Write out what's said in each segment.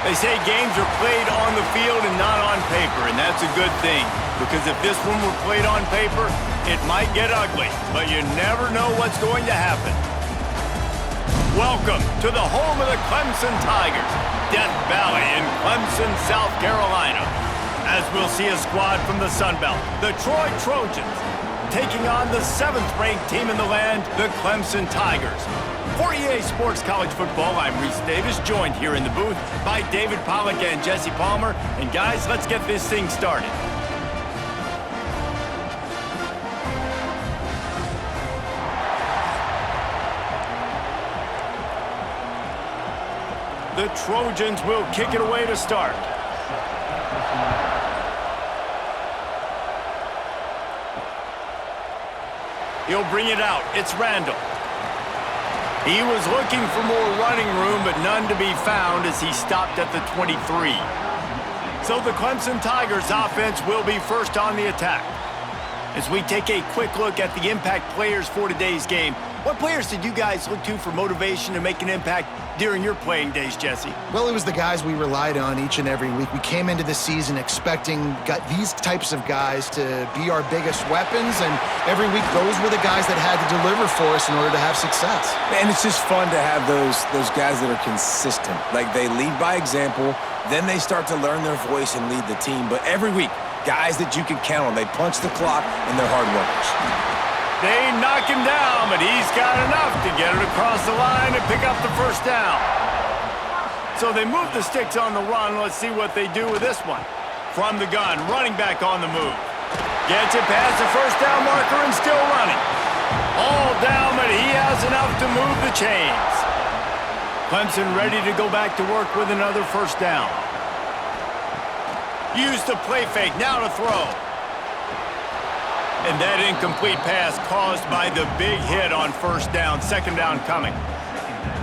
They say games are played on the field and not on paper, and that's a good thing. Because if this one were played on paper, it might get ugly, but you never know what's going to happen. Welcome to the home of the Clemson Tigers, Death Valley in Clemson, South Carolina. As we'll see a squad from the Sun Belt, the Troy Trojans, taking on the 7th-ranked team in the land, the Clemson Tigers. For EA Sports College Football, I'm Reese Davis, joined here in the booth by David Pollack and Jesse Palmer. And guys, let's get this thing started. The Trojans will kick it away to start. He'll bring it out. It's Randall. He was looking for more running room, but none to be found as he stopped at the 23. So the Clemson Tigers offense will be first on the attack. As we take a quick look at the impact players for today's game, what players did you guys look to for motivation to make an impact during your playing days, Jesse? Well, it was the guys we relied on each and every week. We came into the season expecting these types of guys to be our biggest weapons, and every week those were the guys that had to deliver for us in order to have success. And it's just fun to have those guys that are consistent. Like, they lead by example, then they start to learn their voice and lead the team. But every week, guys that you can count on. They punch the clock, and they're hard workers. They knock him down, but he's got enough to get it across the line and pick up the first down. So they move the sticks on the run. Let's see what they do with this one. From the gun, running back on the move. Gets it past the first down marker and still running. All down, but he has enough to move the chains. Clemson ready to go back to work with another first down. Use the play fake, now to throw. And that incomplete pass caused by the big hit on first down. Second down coming.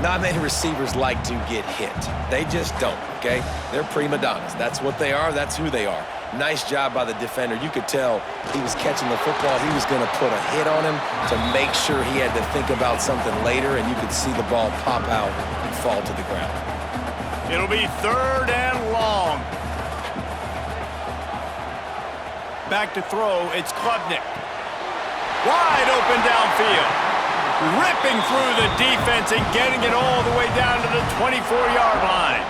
Not many receivers like to get hit. They just don't, okay? They're prima donnas. That's what they are. That's who they are. Nice job by the defender. You could tell he was catching the football. He was going to put a hit on him to make sure he had to think about something later, and you could see the ball pop out and fall to the ground. It'll be third and long. Back to throw, it's Klubnik. Wide open downfield. Ripping through the defense and getting it all the way down to the 24-yard line.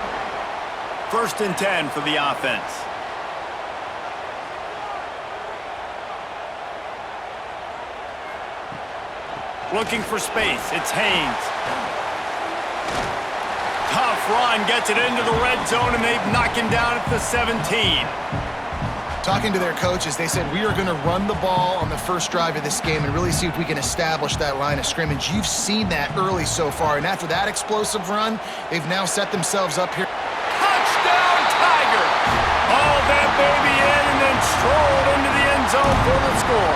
First and 10 for the offense. Looking for space, it's Haynes. Tough run, gets it into the red zone, and they've knocked him down at the 17. Talking to their coaches, they said, we are going to run the ball on the first drive of this game and really see if we can establish that line of scrimmage. You've seen that early so far, and after that explosive run, they've now set themselves up here. Touchdown, Tigers! Hauled that baby in and then strolled into the end zone for the score.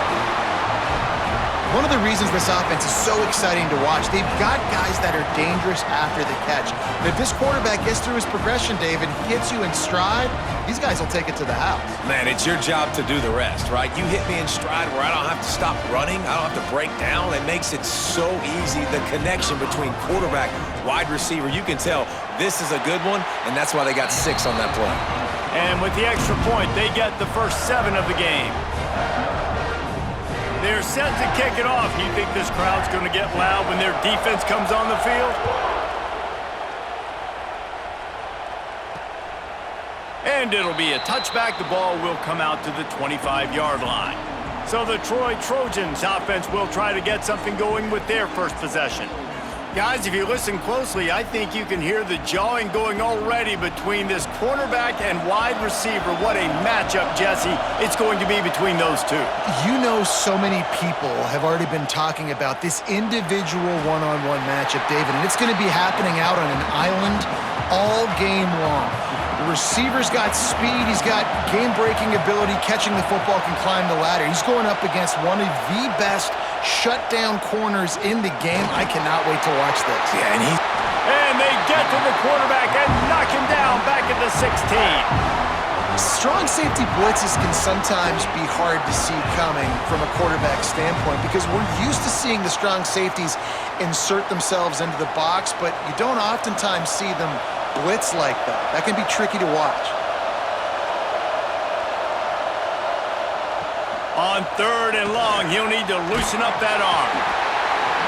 One of the reasons this offense is so exciting to watch, they've got guys that are dangerous after the catch. But if this quarterback gets through his progression, David, gets you in stride, these guys will take it to the house. Man, it's your job to do the rest, right? You hit me in stride where I don't have to stop running. I don't have to break down. It makes it so easy. The connection between quarterback, wide receiver, you can tell this is a good one, and that's why they got 6 on that play. And with the extra point, they get the first 7 of the game. They're set to kick it off. You think this crowd's going to get loud when their defense comes on the field? And it'll be a touchback. The ball will come out to the 25-yard line. So the Troy Trojans offense will try to get something going with their first possession. Guys, if you listen closely, I think you can hear the jawing going already between this cornerback and wide receiver. What a matchup, Jesse, it's going to be between those two. You know, so many people have already been talking about this individual one-on-one matchup, David, and it's going to be happening out on an island all game long. The receiver's got speed, he's got game-breaking ability, catching the football, can climb the ladder. He's going up against one of the best shutdown corners in the game. I cannot wait to watch this. Yeah, and they get to the quarterback and knock him down back at the 16. Strong safety blitzes can sometimes be hard to see coming from a quarterback standpoint because we're used to seeing the strong safeties insert themselves into the box, but you don't oftentimes see them blitz like that. That can be tricky to watch. On 3rd and long, he'll need to loosen up that arm.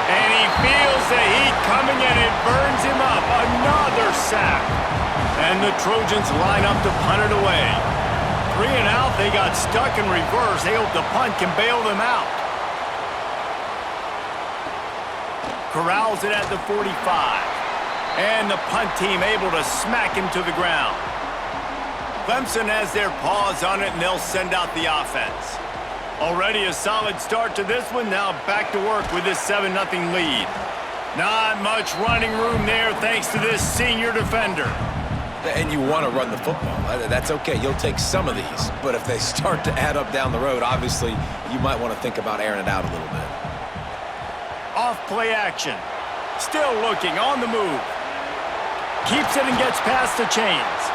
And he feels the heat coming and it burns him up. Another sack. And the Trojans line up to punt it away. 3 and out, they got stuck in reverse. They hope the punt can bail them out. Corrals it at the 45. And the punt team able to smack him to the ground. Clemson has their paws on it, and they'll send out the offense. Already a solid start to this one. Now back to work with this 7-0 lead. Not much running room there thanks to this senior defender. And you want to run the football. That's okay. You'll take some of these. But if they start to add up down the road, obviously you might want to think about airing it out a little bit. Off play action. Still looking on the move. Keeps it and gets past the chains.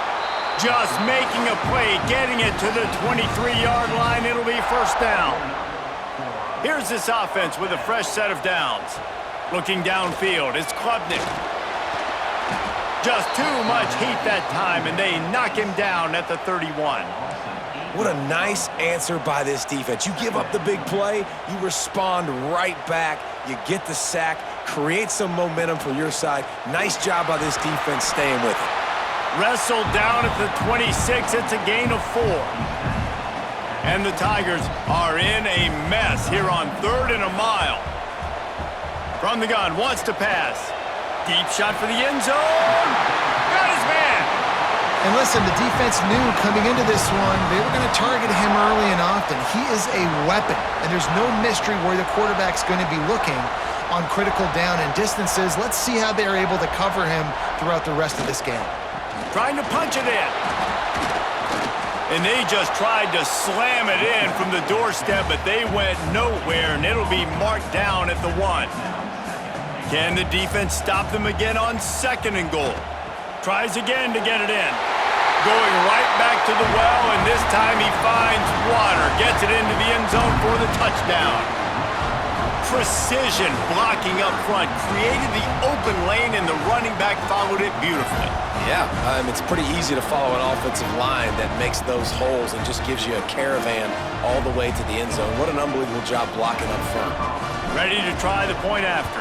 Just making a play, getting it to the 23-yard line. It'll be first down. Here's this offense with a fresh set of downs. Looking downfield, it's Klubnik. Just too much heat that time, and they knock him down at the 31. What a nice answer by this defense. You give up the big play, you respond right back, you get the sack, create some momentum for your side. Nice job by this defense staying with it. Wrestled down at the 26, it's a gain of 4. And the Tigers are in a mess here on 3rd and a mile. From the gun, wants to pass. Deep shot for the end zone. Got his man. And listen, the defense knew coming into this one, they were going to target him early and often. He is a weapon, and there's no mystery where the quarterback's going to be looking on critical down and distances. Let's see how they're able to cover him throughout the rest of this game. Trying to punch it in. And they just tried to slam it in from the doorstep, but they went nowhere, and it'll be marked down at the 1. Can the defense stop them again on 2nd and goal? Tries again to get it in. Going right back to the well, and this time he finds water. Gets it into the end zone for the touchdown. Precision blocking up front. Created the open lane, and the running back followed it beautifully. Yeah, it's pretty easy to follow an offensive line that makes those holes and just gives you a caravan all the way to the end zone. What an unbelievable job blocking up front. Ready to try the point after.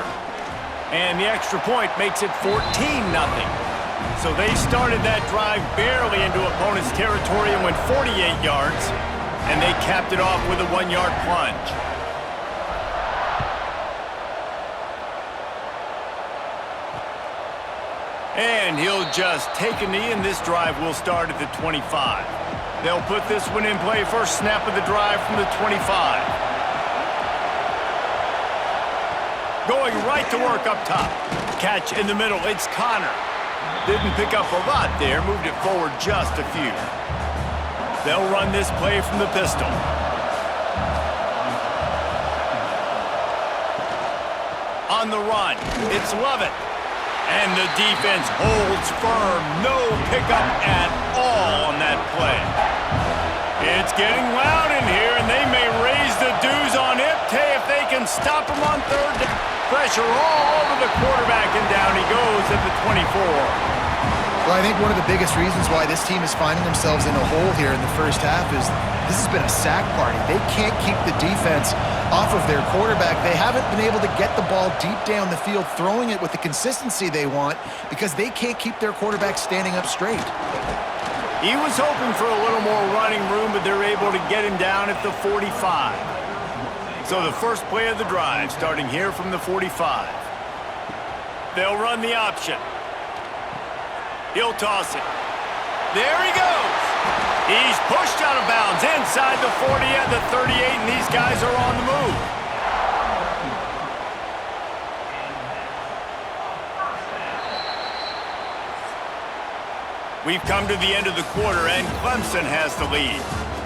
And the extra point makes it 14-0. So they started that drive barely into opponent's territory and went 48 yards, and they capped it off with a 1-yard plunge. And he'll just take a knee, and this drive will start at the 25. They'll put this one in play. First snap of the drive from the 25. Going right to work up top. Catch in the middle. It's Connor. Didn't pick up a lot there. Moved it forward just a few. They'll run this play from the pistol. On the run, it's Lovett. And the defense holds firm. No pickup at all on that play. It's getting loud in here, and they may raise the dues on Iptay if they can stop him on 3rd down. Pressure all over the quarterback, and down he goes at the 24. Well, I think one of the biggest reasons why this team is finding themselves in a hole here in the first half is this has been a sack party. They can't keep the defense off of their quarterback. They haven't been able to get the ball deep down the field, throwing it with the consistency they want because they can't keep their quarterback standing up straight. He was hoping for a little more running room, but they're able to get him down at the 45. So the first play of the drive, starting here from the 45. They'll run the option. He'll toss it. There he goes. He's pushed out of bounds inside the 40 at the 38, and these guys are on the move. We've come to the end of the quarter, and Clemson has the lead.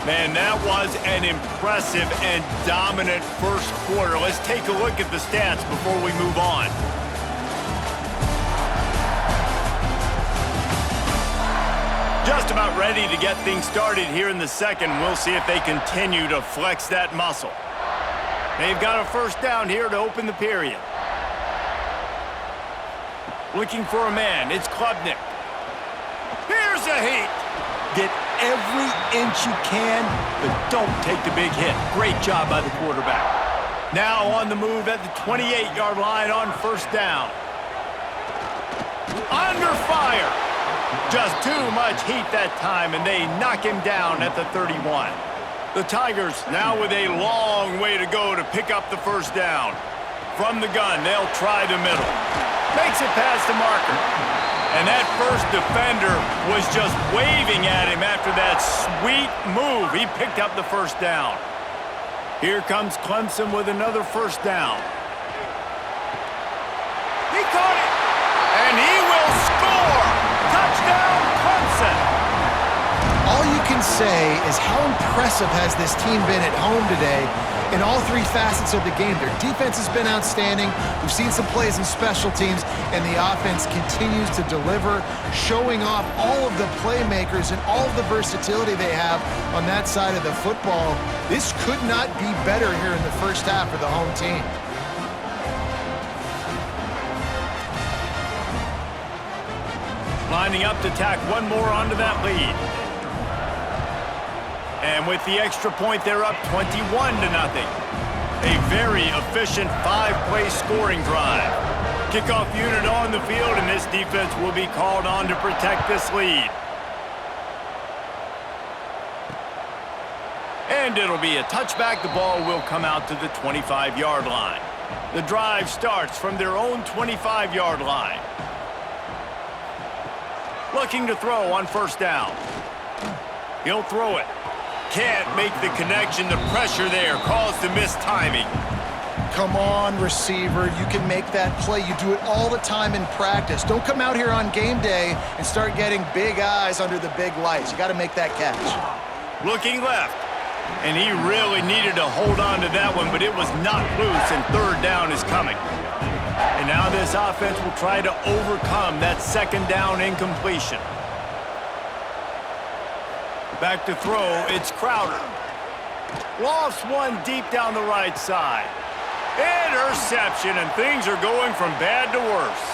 Man, that was an impressive and dominant first quarter. Let's take a look at the stats before we move on. Just about ready to get things started here in the second. We'll see if they continue to flex that muscle. They've got a first down here to open the period. Looking for a man. It's Klubnik. Get every inch you can, but don't take the big hit. Great job by the quarterback. Now on the move at the 28-yard line on first down. Under fire. Just too much heat that time, and they knock him down at the 31. The Tigers now with a long way to go to pick up the first down. From the gun, they'll try the middle. Makes it past the marker. And that first defender was just waving at him after that sweet move. He picked up the first down. Here comes Clemson with another first down. He caught it, and he will score! Touchdown, Clemson! All you can say is how impressive has this team been at home today in all three facets of the game. Their defense has been outstanding. We've seen some plays in special teams, and the offense continues to deliver, showing off all of the playmakers and all of the versatility they have on that side of the football. This could not be better here in the first half for the home team. Lining up to tack one more onto that lead. And with the extra point, they're up 21-0. A very efficient 5-play scoring drive. Kickoff unit on the field, and this defense will be called on to protect this lead. And it'll be a touchback. The ball will come out to the 25-yard line. The drive starts from their own 25-yard line. Looking to throw on first down. He'll throw it. Can't make the connection. The pressure there caused the missed timing. Come on, receiver. You can make that play. You do it all the time in practice. Don't come out here on game day and start getting big eyes under the big lights. You got to make that catch. Looking left. And he really needed to hold on to that one, but it was not loose, and third down is coming. And now this offense will try to overcome that second down incompletion. Back to throw, it's Crowder. Lofts one deep down the right side. Interception, and things are going from bad to worse.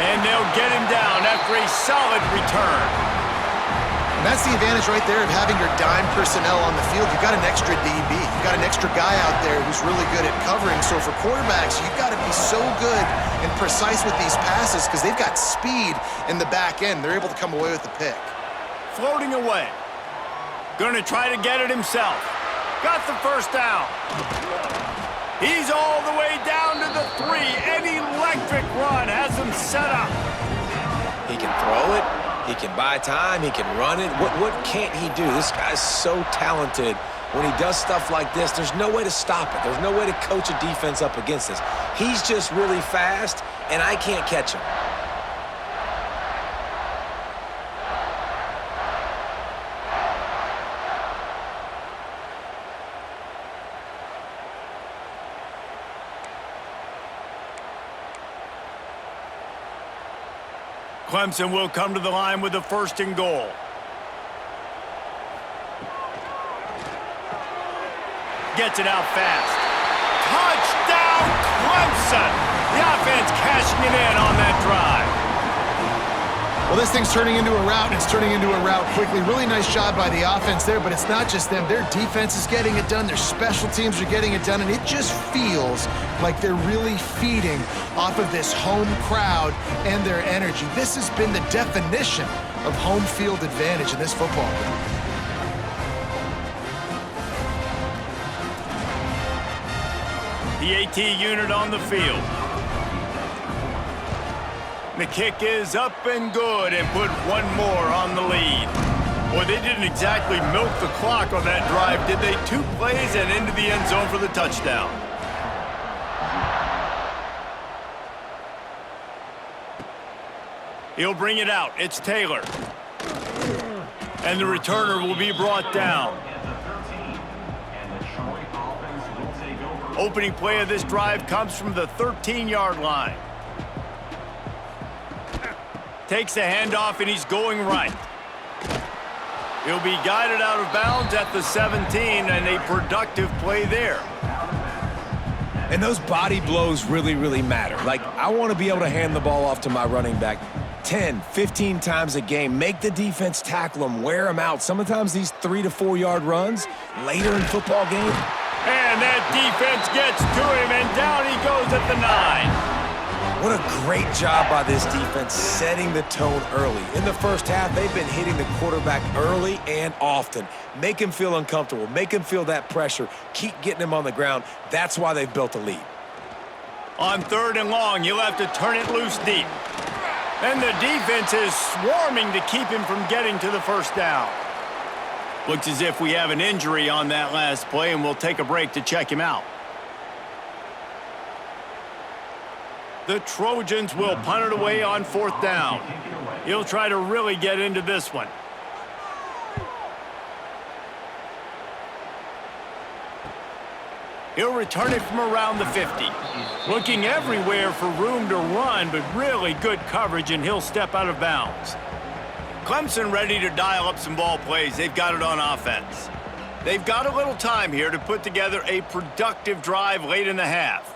And they'll get him down after a solid return. And that's the advantage right there of having your dime personnel on the field. You've got an extra DB. You've got an extra guy out there who's really good at covering. So for quarterbacks, you've got to be so good and precise with these passes because they've got speed in the back end. They're able to come away with the pick. Floating away. Gonna try to get it himself. Got the first down. He's all the way down to the 3. An electric run has him set up. He can throw it. He can buy time. He can run it. What can't he do? This guy's so talented. When he does stuff like this, there's no way to stop it. There's no way to coach a defense up against this. He's just really fast, and I can't catch him. Clemson will come to the line with a 1st and goal. Gets it out fast. Touchdown, Clemson! The offense cashing it in on that drive. Well, this thing's turning into a rout, and it's turning into a rout quickly. Really nice job by the offense there, but it's not just them. Their defense is getting it done. Their special teams are getting it done, and it just feels like they're really feeding off of this home crowd and their energy. This has been the definition of home field advantage in this football game. The AT unit on the field. The kick is up and good and put one more on the lead. Boy, they didn't exactly milk the clock on that drive, did they? 2 plays and into the end zone for the touchdown. He'll bring it out. It's Taylor. And the returner will be brought down. Opening play of this drive comes from the 13-yard line. Takes the handoff, and he's going right. He'll be guided out of bounds at the 17, and a productive play there. And those body blows really, really matter. Like, I want to be able to hand the ball off to my running back. 10, 15 times a game. Make the defense tackle them, wear them out. Sometimes these 3 to 4 yard runs later in football game. And that defense gets to him, and down he goes at the 9. What a great job by this defense setting the tone early. In the first half, they've been hitting the quarterback early and often. Make him feel uncomfortable. Make him feel that pressure. Keep getting him on the ground. That's why they've built a lead. On 3rd and long, you'll have to turn it loose deep. And the defense is swarming to keep him from getting to the first down. Looks as if we have an injury on that last play, and we'll take a break to check him out. The Trojans will punt it away on 4th down. He'll try to really get into this one. He'll return it from around the 50. Looking everywhere for room to run, but really good coverage, and he'll step out of bounds. Clemson ready to dial up some ball plays. They've got it on offense. They've got a little time here to put together a productive drive late in the half.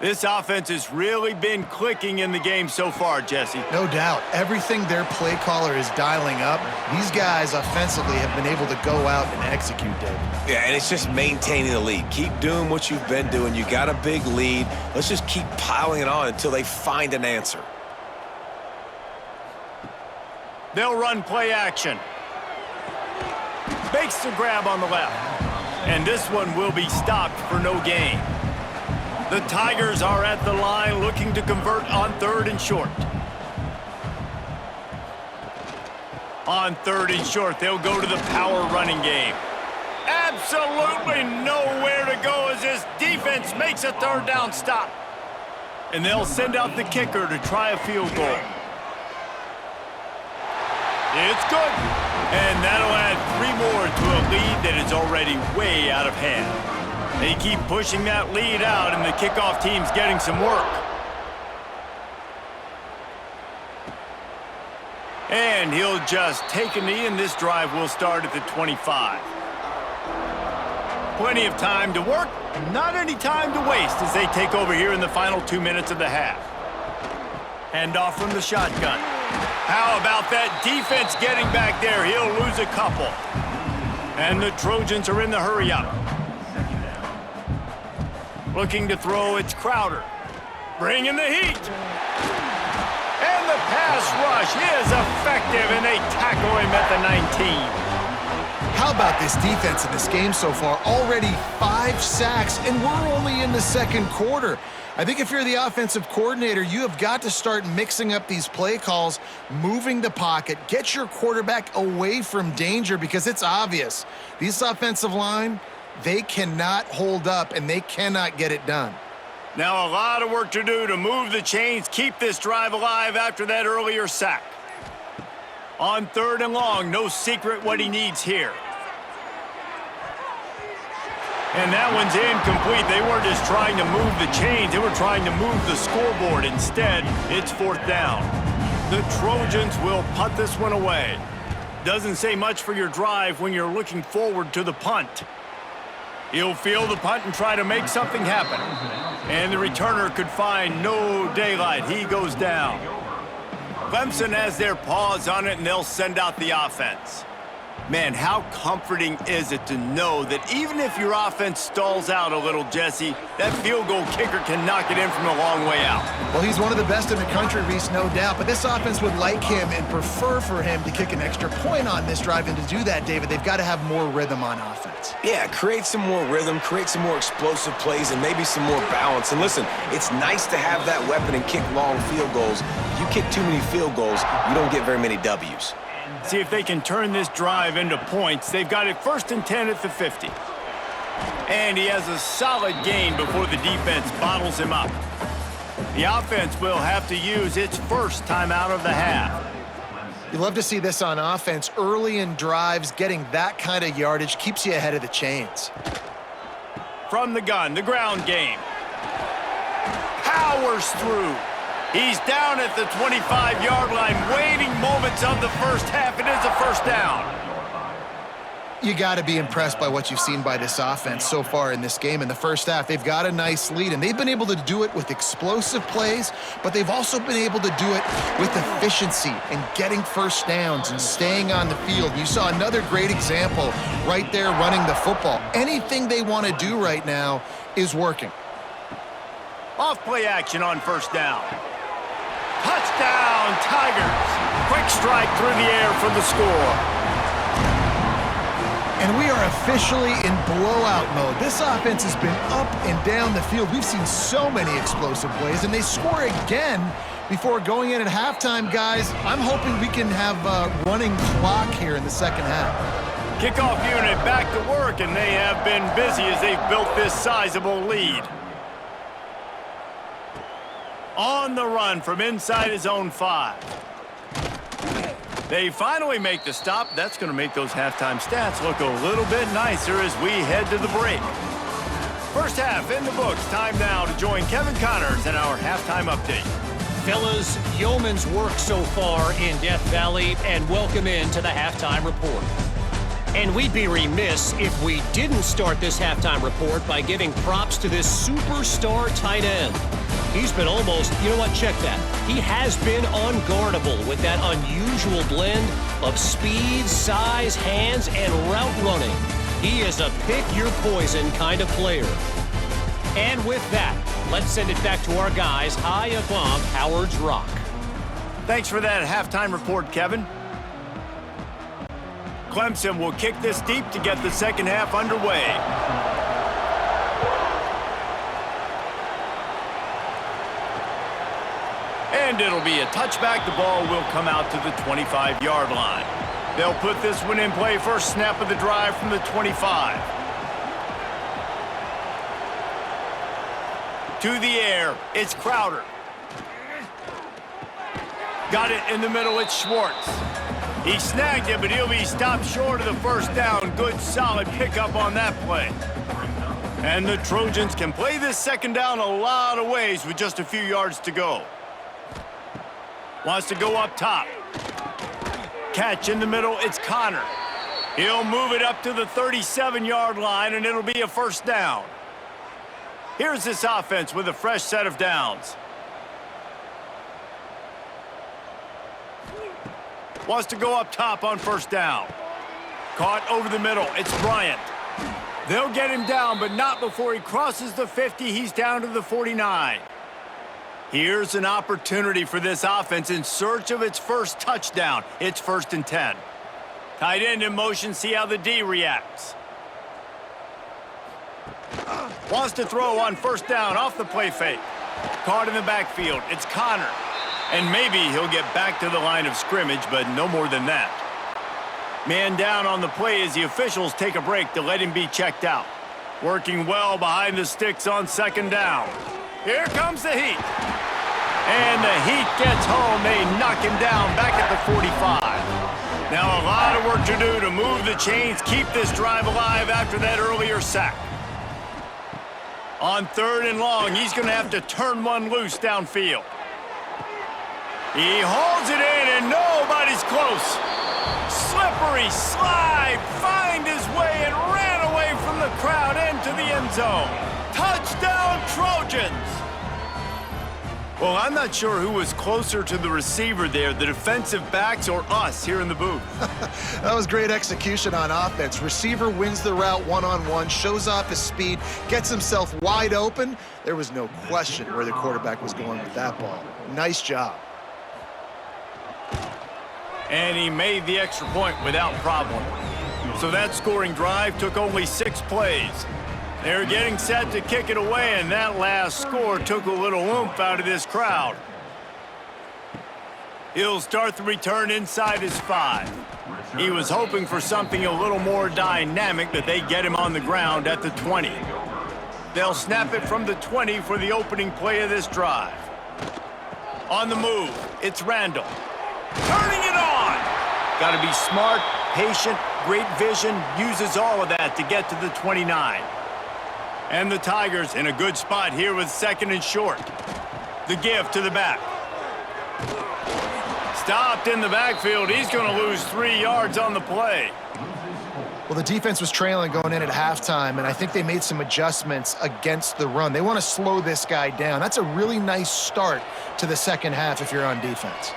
This offense has really been clicking in the game so far, Jesse. No doubt. Everything their play caller is dialing up, these guys offensively have been able to go out and execute, David. Yeah, and it's just maintaining the lead. Keep doing what you've been doing. You got a big lead. Let's just keep piling it on until they find an answer. They'll run play action. Bakes the grab on the left. And this one will be stopped for no gain. The Tigers are at the line looking to convert on 3rd and short. On 3rd and short, they'll go to the power running game. Absolutely nowhere to go as this defense makes a 3rd down stop. And they'll send out the kicker to try a field goal. It's good. And that'll add 3 more to a lead that is already way out of hand. They keep pushing that lead out, and the kickoff team's getting some work. And he'll just take a knee, and this drive will start at the 25. Plenty of time to work, not any time to waste as they take over here in the final 2 minutes of the half. Hand off from the shotgun. How about that defense getting back there? He'll lose a couple. And the Trojans are in the hurry-up. Looking to throw, it's Crowder. Bringing the heat. And the pass rush is effective, and they tackle him at the 19. How about this defense in this game so far? Already 5 sacks, and we're only in the 2nd quarter. I think if you're the offensive coordinator, you have got to start mixing up these play calls, moving the pocket, get your quarterback away from danger, because it's obvious. This offensive line, they cannot hold up, and they cannot get it done. Now a lot of work to do to move the chains, keep this drive alive after that earlier sack. On 3rd and long, no secret what he needs here. And that one's incomplete. They weren't just trying to move the chains, they were trying to move the scoreboard. Instead, it's 4th down. The Trojans will punt this one away. Doesn't say much for your drive when you're looking forward to the punt. He'll field the punt and try to make something happen. And the returner could find no daylight. He goes down. Clemson has their paws on it, and they'll send out the offense. Man, how comforting is it to know that even if your offense stalls out a little, Jesse, that field goal kicker can knock it in from a long way out. Well, he's one of the best in the country, Reese, no doubt, but this offense would like him and prefer for him to kick an extra point on this drive, and to do that, David, they've got to have more rhythm on offense. Yeah, create some more rhythm, create some more explosive plays, and maybe some more balance. And listen, it's nice to have that weapon and kick long field goals. If you kick too many field goals, you don't get very many W's. See if they can turn this drive into points. They've got it 1st and 10 at the 50. And he has a solid gain before the defense bottles him up. The offense will have to use its first timeout of the half. You love to see this on offense. Early in drives, getting that kind of yardage keeps you ahead of the chains. From the gun, the ground game. Powers through. He's down at the 25-yard line, waiting moments of the first half. It is a 1st down. You got to be impressed by what you've seen by this offense so far in this game. In the first half, they've got a nice lead, and they've been able to do it with explosive plays, but they've also been able to do it with efficiency and getting first downs and staying on the field. You saw another great example right there running the football. Anything they want to do right now is working. Off play action on first down. Touchdown, Tigers. Quick strike through the air for the score. And we are officially in blowout mode. This offense has been up and down the field. We've seen so many explosive plays, and they score again before going in at halftime, guys. I'm hoping we can have a running clock here in the second half. Kickoff unit back to work, and they have been busy as they've built this sizable lead. On the run from inside his own 5. They finally make the stop. That's going to make those halftime stats look a little bit nicer as we head to the break. First half in the books. Time now to join Kevin Connors in our halftime update. Fellas, yeoman's work so far in Death Valley, and welcome into the halftime report. And we'd be remiss if we didn't start this halftime report by giving props to this superstar tight end. He's been almost, you know what, check that. He has been unguardable with that unusual blend of speed, size, hands, and route running. He is a pick-your-poison kind of player. And with that, let's send it back to our guys high above Howard's Rock. Thanks for that halftime report, Kevin. Clemson will kick this deep to get the second half underway. And it'll be a touchback. The ball will come out to the 25-yard line. They'll put this one in play. First snap of the drive from the 25. To the air, it's Crowder. Got it in the middle, it's Schwartz. He snagged it, but he'll be stopped short of the first down. Good, solid pickup on that play. And the Trojans can play this second down a lot of ways with just a few yards to go. Wants to go up top. Catch in the middle, it's Connor. He'll move it up to the 37-yard line, and it'll be a first down. Here's this offense with a fresh set of downs. Wants to go up top on first down. Caught over the middle, it's Bryant. They'll get him down, but not before he crosses the 50. He's down to the 49. Here's an opportunity for this offense in search of its first touchdown. It's 1st and 10. Tight end in motion, see how the D reacts. Wants to throw on first down off the play fake. Caught in the backfield, it's Connor. And maybe he'll get back to the line of scrimmage, but no more than that. Man down on the play as the officials take a break to let him be checked out. Working well behind the sticks on second down. Here comes the heat. And the heat gets home. They knock him down back at the 45. Now a lot of work to do to move the chains, keep this drive alive after that earlier sack. On 3rd and long, he's going to have to turn one loose downfield. He holds it in, and nobody's close. Slippery slide, find his way, and ran away from the crowd into the end zone. Touchdown, Trojans! Well, I'm not sure who was closer to the receiver there, the defensive backs or us here in the booth. That was great execution on offense. Receiver wins the route one-on-one, shows off his speed, gets himself wide open. There was no question where the quarterback was going with that ball. Nice job. And he made the extra point without problem. So that scoring drive took only 6 plays. They're getting set to kick it away, and that last score took a little oomph out of this crowd. He'll start the return inside his 5. He was hoping for something a little more dynamic, but they get him on the ground at the 20. They'll snap it from the 20 for the opening play of this drive. On the move, it's Randall. Turning it on! Got to be smart, patient, great vision, uses all of that to get to the 29. And the Tigers in a good spot here with 2nd and short. The give to the back. Stopped in the backfield. He's going to lose 3 yards on the play. Well, the defense was trailing going in at halftime, and I think they made some adjustments against the run. They want to slow this guy down. That's a really nice start to the second half if you're on defense.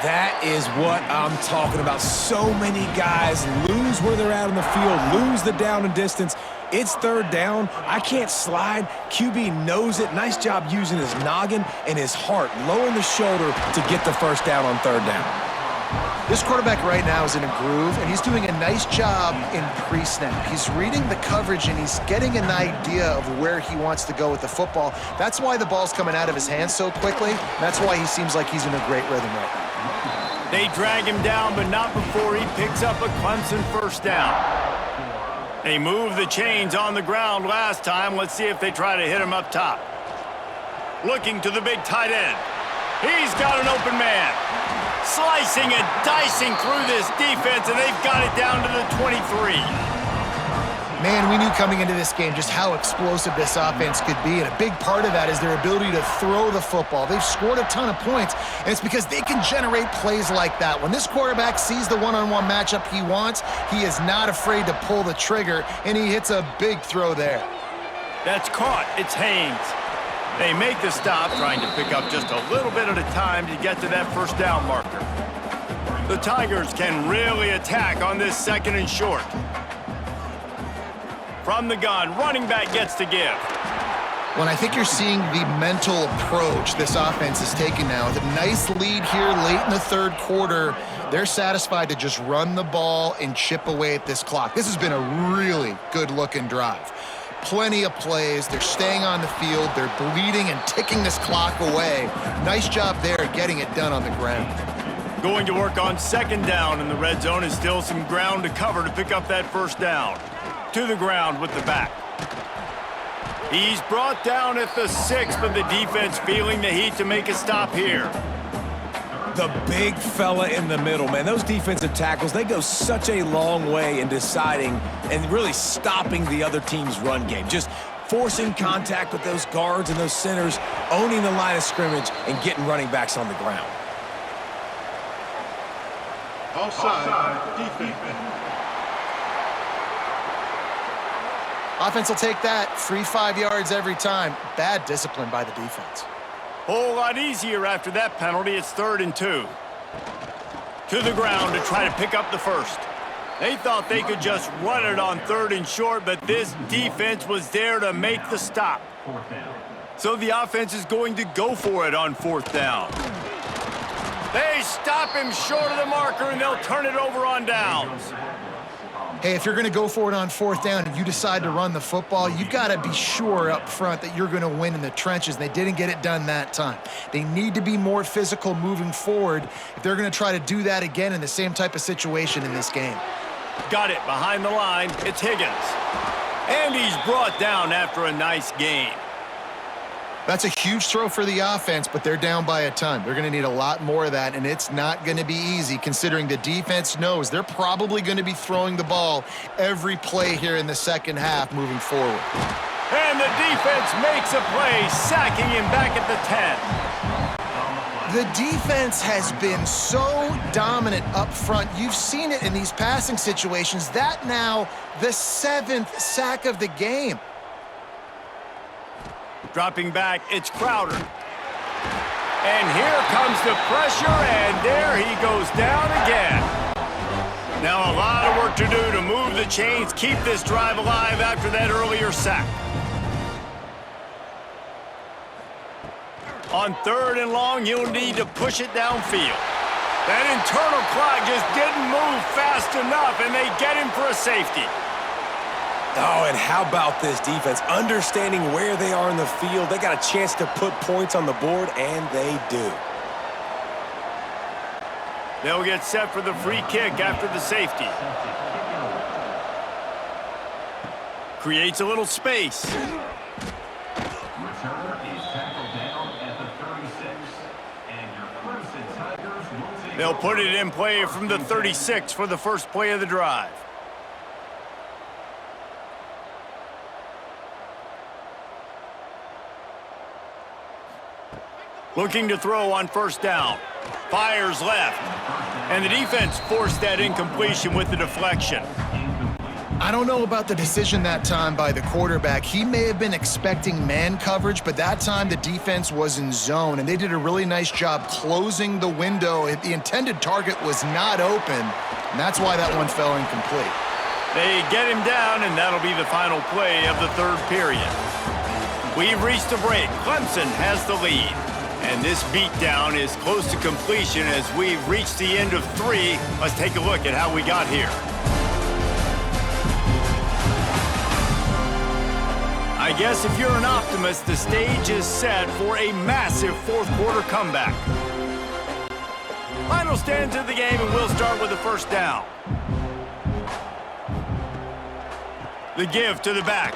That is what I'm talking about. So many guys lose where they're at on the field, lose the down and distance. It's third down. I can't slide. QB knows it. Nice job using his noggin and his heart, lowering the shoulder to get the first down on third down. This quarterback right now is in a groove, and he's doing a nice job in pre-snap. He's reading the coverage, and he's getting an idea of where he wants to go with the football. That's why the ball's coming out of his hands so quickly. That's why he seems like he's in a great rhythm right now. They drag him down, but not before he picks up a Clemson first down. They moved the chains on the ground last time. Let's see if they try to hit him up top. Looking to the big tight end. He's got an open man. Slicing and dicing through this defense, and they've got it down to the 23. Man, we knew coming into this game just how explosive this offense could be, and a big part of that is their ability to throw the football. They've scored a ton of points, and it's because they can generate plays like that. When this quarterback sees the one-on-one matchup he wants, he is not afraid to pull the trigger, and he hits a big throw there. That's caught. It's Haynes. They make the stop, trying to pick up just a little bit at a time to get to that first down marker. The Tigers can really attack on this second and short. From the gun, running back gets to give. Well, I think you're seeing the mental approach this offense is taking now. The nice lead here late in the third quarter. They're satisfied to just run the ball and chip away at this clock. This has been a really good-looking drive. Plenty of plays. They're staying on the field. They're bleeding and ticking this clock away. Nice job there getting it done on the ground. Going to work on second down in the red zone, is still some ground to cover to pick up that first down. To the ground with the back. He's brought down at the 6, but the defense feeling the heat to make a stop here. The big fella in the middle, man. Those defensive tackles, they go such a long way in deciding and really stopping the other team's run game. Just forcing contact with those guards and those centers, owning the line of scrimmage, and getting running backs on the ground. Offside, defense. Offense will take that. Free 5 yards every time. Bad discipline by the defense. Whole lot easier after that penalty. It's 3rd and 2. To the ground to try to pick up the first. They thought they could just run it on 3rd and short, but this defense was there to make the stop. So the offense is going to go for it on 4th down. They stop him short of the marker, and they'll turn it over on downs. Hey, if you're going to go for it on 4th down and you decide to run the football, you've got to be sure up front that you're going to win in the trenches. They didn't get it done that time. They need to be more physical moving forward if they're going to try to do that again in the same type of situation in this game. Got it behind the line. It's Higgins. And he's brought down after a nice gain. That's a huge throw for the offense, but they're down by a ton. They're going to need a lot more of that, and it's not going to be easy considering the defense knows they're probably going to be throwing the ball every play here in the second half moving forward. And the defense makes a play, sacking him back at the 10. The defense has been so dominant up front. You've seen it in these passing situations. That now the 7th sack of the game. Dropping back, it's Crowder. And here comes the pressure, and there he goes down again. Now a lot of work to do to move the chains, keep this drive alive after that earlier sack. On 3rd and long, you'll need to push it downfield. That internal clock just didn't move fast enough, and they get him for a safety. Oh, and how about this defense? Understanding where they are in the field. They got a chance to put points on the board, and they do. They'll get set for the free kick after the safety. Creates a little space. They'll put it in play from the 36 for the first play of the drive. Looking to throw on 1st down. Fires left. And the defense forced that incompletion with the deflection. I don't know about the decision that time by the quarterback. He may have been expecting man coverage, but that time the defense was in zone, and they did a really nice job closing the window. The intended target was not open, and that's why that one fell incomplete. They get him down, and that'll be the final play of the third period. We've reached the break. Clemson has the lead. And this beatdown is close to completion as we've reached the end of 3. Let's take a look at how we got here. I guess if you're an optimist, the stage is set for a massive fourth-quarter comeback. Final stanza of the game, and we'll start with the first down. The give to the back.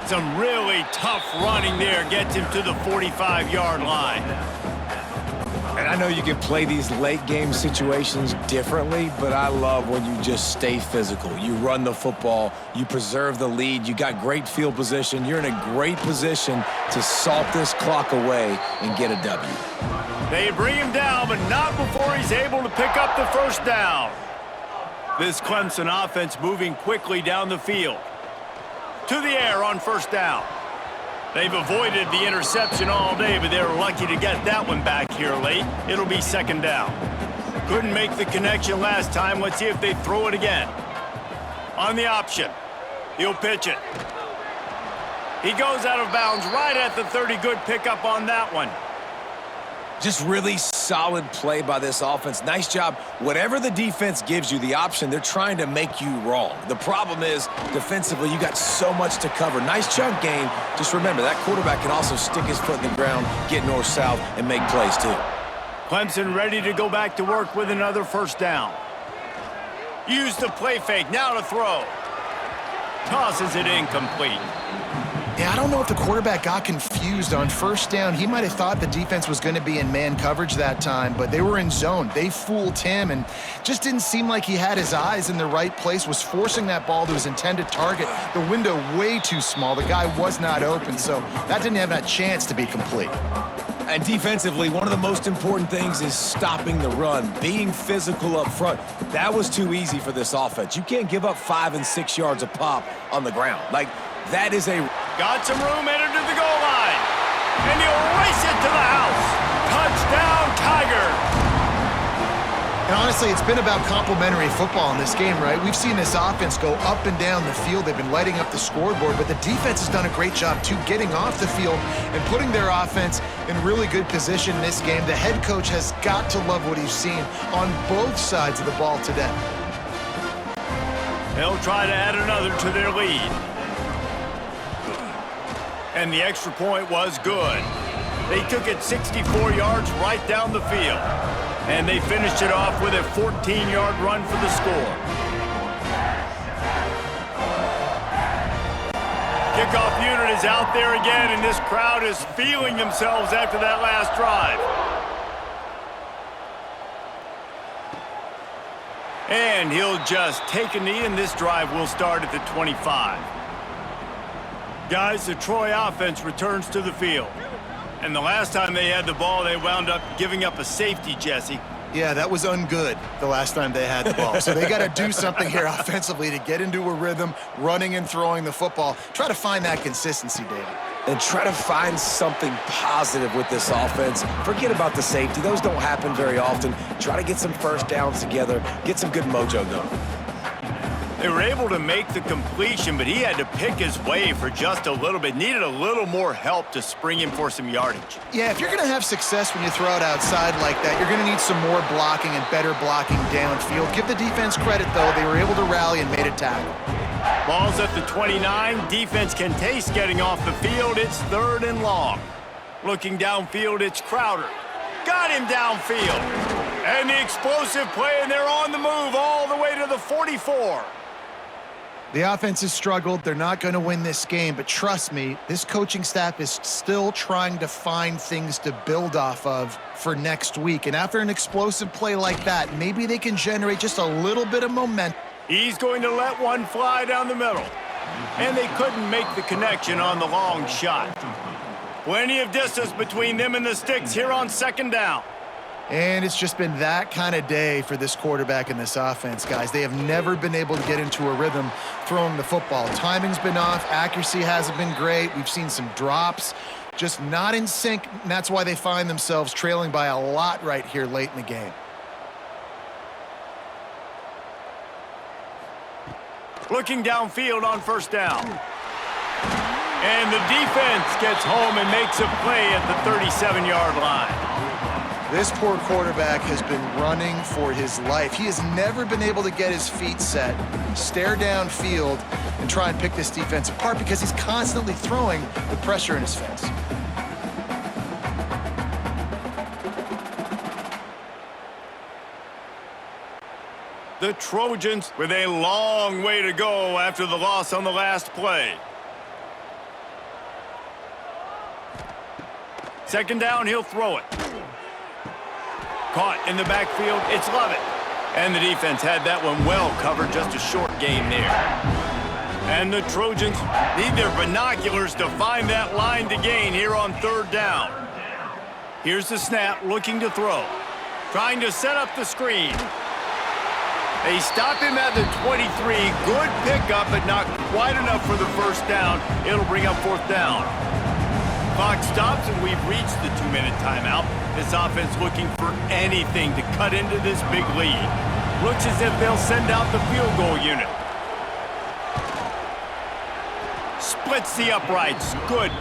Some really tough running there gets him to the 45-yard line. And I know you can play these late-game situations differently, but I love when you just stay physical. You run the football, you preserve the lead, you got great field position, you're in a great position to salt this clock away and get a W. They bring him down, but not before he's able to pick up the first down. This Clemson offense moving quickly down the field. To the air on first down. They've avoided the interception all day, but they're lucky to get that one back here late. It'll be second down. Couldn't make the connection last time. Let's see if they throw it again. On the option. He'll pitch it. He goes out of bounds right at the 30. Good pickup on that one. Just really solid play by this offense. Nice job. Whatever the defense gives you the option, they're trying to make you wrong. The problem is, defensively, you got so much to cover. Nice chunk gain. Just remember, that quarterback can also stick his foot in the ground, get north-south, and make plays too. Clemson ready to go back to work with another first down. Use the play fake. Now to throw. Tosses it incomplete. Yeah, I don't know if the quarterback got confused on first down. He might have thought the defense was going to be in man coverage that time, but they were in zone. They fooled him and just didn't seem like he had his eyes in the right place, was forcing that ball to his intended target. The window way too small. The guy was not open, so that didn't have that chance to be complete. And defensively, one of the most important things is stopping the run, being physical up front. That was too easy for this offense. You can't give up 5 and 6 yards a pop on the ground. Like, that is a... Got some room, headed to the goal line. And he'll race it to the house. Touchdown, Tigers. And honestly, it's been about complementary football in this game, right? We've seen this offense go up and down the field. They've been lighting up the scoreboard, but the defense has done a great job, too, getting off the field and putting their offense in really good position in this game. The head coach has got to love what he's seen on both sides of the ball today. They'll try to add another to their lead. And the extra point was good. They took it 64 yards right down the field. And they finished it off with a 14-yard run for the score. Kickoff unit is out there again, and this crowd is feeling themselves after that last drive. And he'll just take a knee, and this drive will start at the 25. Guys, the Troy offense returns to the field. And the last time they had the ball, they wound up giving up a safety, Jesse. Yeah, that was ungood the last time they had the ball. So they got to do something here offensively to get into a rhythm, running and throwing the football. Try to find that consistency, David. And try to find something positive with this offense. Forget about the safety. Those don't happen very often. Try to get some first downs together. Get some good mojo going. They were able to make the completion, but he had to pick his way for just a little bit. Needed a little more help to spring him for some yardage. Yeah, if you're going to have success when you throw it outside like that, you're going to need some more blocking and better blocking downfield. Give the defense credit, though. They were able to rally and made a tackle. Ball's at the 29. Defense can taste getting off the field. It's 3rd and long. Looking downfield, it's Crowder. Got him downfield. And the explosive play, and they're on the move all the way to the 44. The offense has struggled. They're not going to win this game, but trust me, this coaching staff is still trying to find things to build off of for next week. And after an explosive play like that, maybe they can generate just a little bit of momentum. He's going to let one fly down the middle. And they couldn't make the connection on the long shot. Plenty of distance between them and the sticks here on second down. And it's just been that kind of day for this quarterback and this offense, guys. They have never been able to get into a rhythm throwing the football. Timing's been off. Accuracy hasn't been great. We've seen some drops, just not in sync. And that's why they find themselves trailing by a lot right here late in the game. Looking downfield on first down. And the defense gets home and makes a play at the 37-yard line. This poor quarterback has been running for his life. He has never been able to get his feet set, stare downfield, and try and pick this defense apart because he's constantly throwing with pressure in his face. The Trojans with a long way to go after the loss on the last play. Second down, he'll throw it. Caught in the backfield, it's Lovett. And the defense had that one well covered, just a short game there. And the Trojans need their binoculars to find that line to gain here on third down. Here's the snap, looking to throw. Trying to set up the screen. They stop him at the 23. Good pickup, but not quite enough for the first down. It'll bring up fourth down. Clock stops, and we've reached the 2-minute timeout. This offense looking for anything to cut into this big lead. Looks as if they'll send out the field goal unit. Splits the uprights. Good.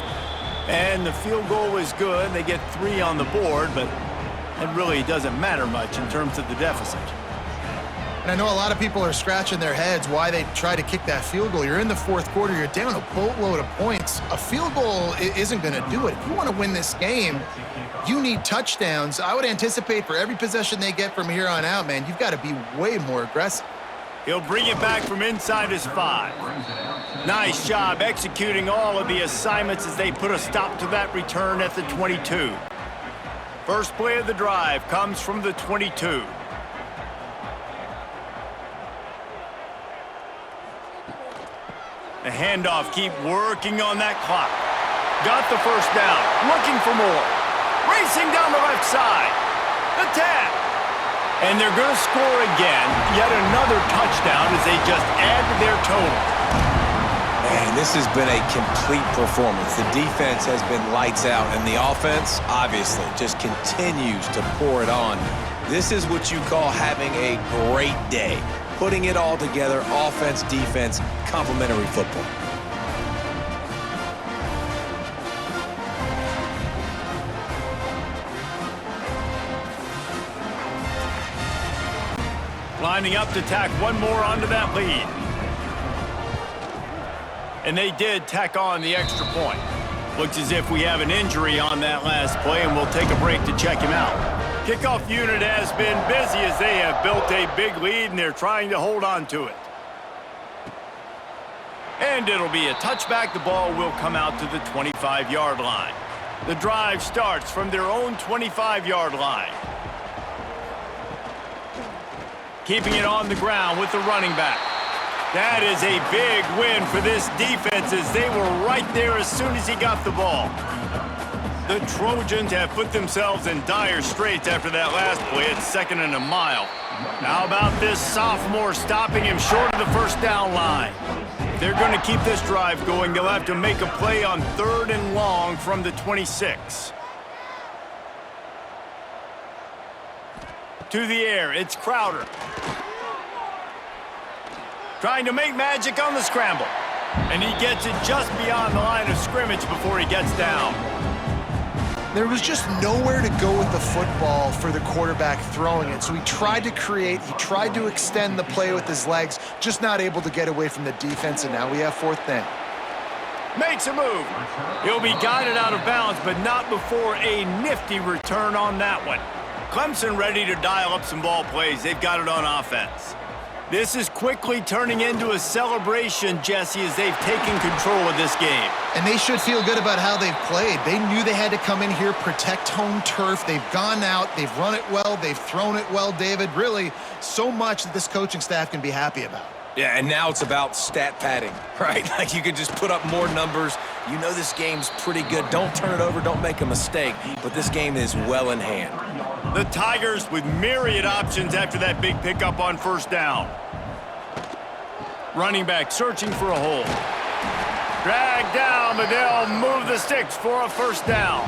And the field goal is good. They get 3 on the board, but it really doesn't matter much in terms of the deficit. And I know a lot of people are scratching their heads why they try to kick that field goal. You're in the fourth quarter. You're down a boatload of points. A field goal isn't going to do it. If you want to win this game, you need touchdowns. I would anticipate for every possession they get from here on out, man, you've got to be way more aggressive. He'll bring it back from inside his 5. Nice job executing all of the assignments as they put a stop to that return at the 22. First play of the drive comes from the 22. The handoff, keep working on that clock. Got the first down, looking for more. Racing down the left side. The tap. And they're going to score again. Yet another touchdown as they just add to their total. Man, this has been a complete performance. The defense has been lights out, and the offense, obviously, just continues to pour it on. This is what you call having a great day. Putting it all together, offense, defense, complementary football. Lining up to tack one more onto that lead. And they did tack on the extra point. Looks as if we have an injury on that last play, and we'll take a break to check him out. Kickoff unit has been busy as they have built a big lead, and they're trying to hold on to it. And it'll be a touchback. The ball will come out to the 25-yard line. The drive starts from their own 25-yard line. Keeping it on the ground with the running back. That is a big win for this defense as they were right there as soon as he got the ball. The Trojans have put themselves in dire straits after that last play at 2nd and a mile. How about this sophomore stopping him short of the first down line? If they're going to keep this drive going, they'll have to make a play on 3rd and long from the 26. To the air, it's Crowder. Trying to make magic on the scramble. And he gets it just beyond the line of scrimmage before he gets down. There was just nowhere to go with the football for the quarterback throwing it. So he tried to create, he tried to extend the play with his legs, just not able to get away from the defense, and now we have 4th down. Makes a move. He'll be guided out of bounds, but not before a nifty return on that one. Clemson ready to dial up some ball plays. They've got it on offense. This is quickly turning into a celebration, Jesse, as they've taken control of this game. And they should feel good about how they've played. They knew they had to come in here, protect home turf. They've gone out, they've run it well, they've thrown it well, David. Really, so much that this coaching staff can be happy about. Yeah, and now it's about stat padding, right? Like you could just put up more numbers. You know this game's pretty good. Don't turn it over. Don't make a mistake. But this game is well in hand. The Tigers with myriad options after that big pickup on first down. Running back searching for a hole. Drag down, but they'll move the sticks for a first down.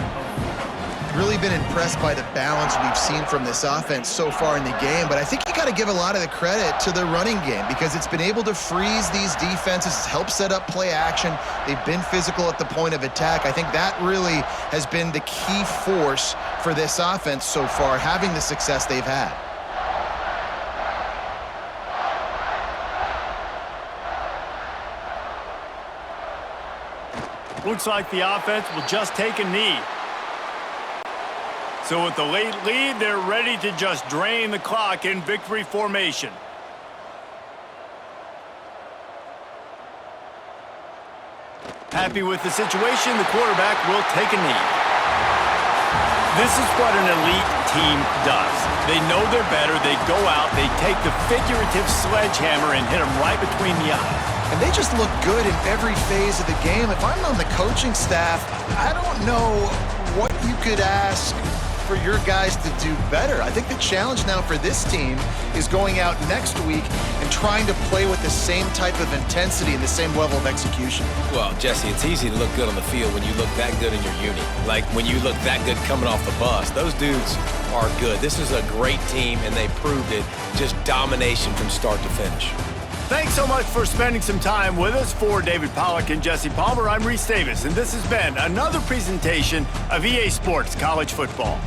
Really been impressed by the balance we've seen from this offense so far in the game, but I think you got to give a lot of the credit to the running game because it's been able to freeze these defenses, it's helped set up play action. They've been physical at the point of attack. I think that really has been the key force for this offense so far, having the success they've had. Looks like the offense will just take a knee. So with the late lead, they're ready to just drain the clock in victory formation. Happy with the situation, the quarterback will take a knee. This is what an elite team does. They know they're better, they go out, they take the figurative sledgehammer and hit them right between the eyes. And they just look good in every phase of the game. If I'm on the coaching staff, I don't know what you could ask for your guys to do better. I think the challenge now for this team is going out next week and trying to play with the same type of intensity and the same level of execution. Well, Jesse, it's easy to look good on the field when you look that good in your uni. Like when you look that good coming off the bus. Those dudes are good. This is a great team, and they proved it. Just domination from start to finish. Thanks so much for spending some time with us. For David Pollack and Jesse Palmer, I'm Reese Davis, and this has been another presentation of EA Sports College Football.